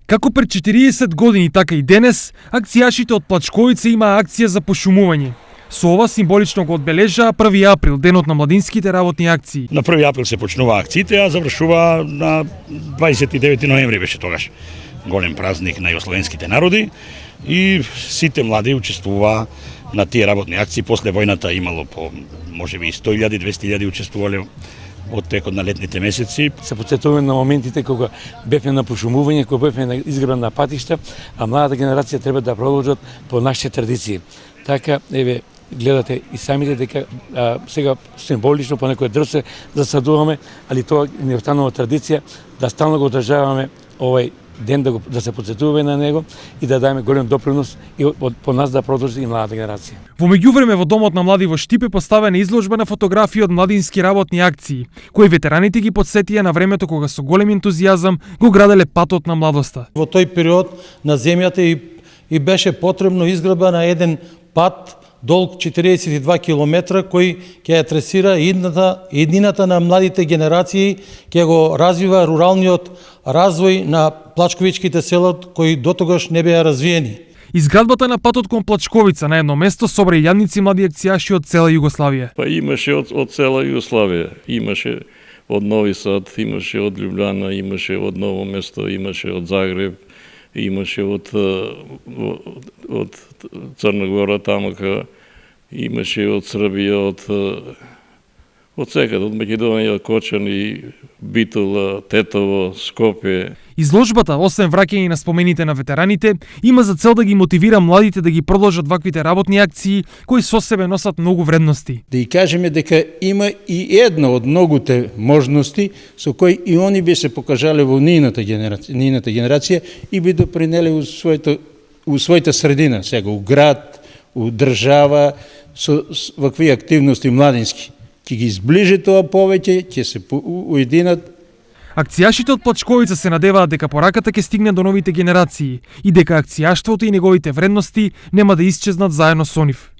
Како пред 40 години, така и денес, акцијашите од Плачковица имаа акција за пошумување. Со ова символично го одбележаа 1 април, денот на младинските работни акции. На 1 април се почнува акциите, а завршува на 29 ноември беше тогаш. Голем празник на југословенските народи и сите млади учествуваа на тие работни акции. После војната имало по можеби 100.000, 200.000 учествувале од текот на летните месеци. Се потсетуваме на моментите кога бевме на пошумување, кога бевме на изград на патишта, а младата генерација треба да продолжат по нашите традиции. Така, еве, гледате и самите дека сега символично по некој дрв се засадуваме, али тоа не останува традиција да стално го одржаваме овој ден, да се потсетуваме на него и да даеме голем допринос и по нас да продолжи и младата генерација. Во меѓувреме во Домот на млади во Штип е поставена изложба на фотографии од младински работни акции, кои ветераните ги потсетија на времето кога со голем ентузијазам го граделе патот на младоста. Во тој период на земјата и беше потребно изградба на еден пат долг 42 километра кој ќе ја тресира еднината на младите генерации, ќе го развива руралниот развој на плачковичките села кои дотогаш не беа развиени. Изградбата на патот кон Плачковица на едно место собра илјадници млади акцијаши од цела Југославија. Па имаше од цела Југославија, имаше од Нови Сад, имаше од Љубљана, имаше од Ново место, имаше од Загреб, имаше од Црна Гора, тамака, имаше од Србија, од секаде, од Македонија, Кочани, Битола, Тетово, Скопје. Изложбата, освен враќање на спомените на ветераните, има за цел да ги мотивира младите да ги продолжат ваквите работни акции кои со себе носат многу вредности. Да и кажеме дека има и една од многуте можности со кои и они би се покажале во нијната генерација и би допринеле у својата средина, сега у град, у држава, со вакви активности младински. Ќе ги изближи тоа повеќе, ќе се уединат. Акцијашите од Плачковица се надеваат дека пораката ќе стигне до новите генерации и дека акцијаштвото и неговите вредности нема да исчезнат заедно со нив.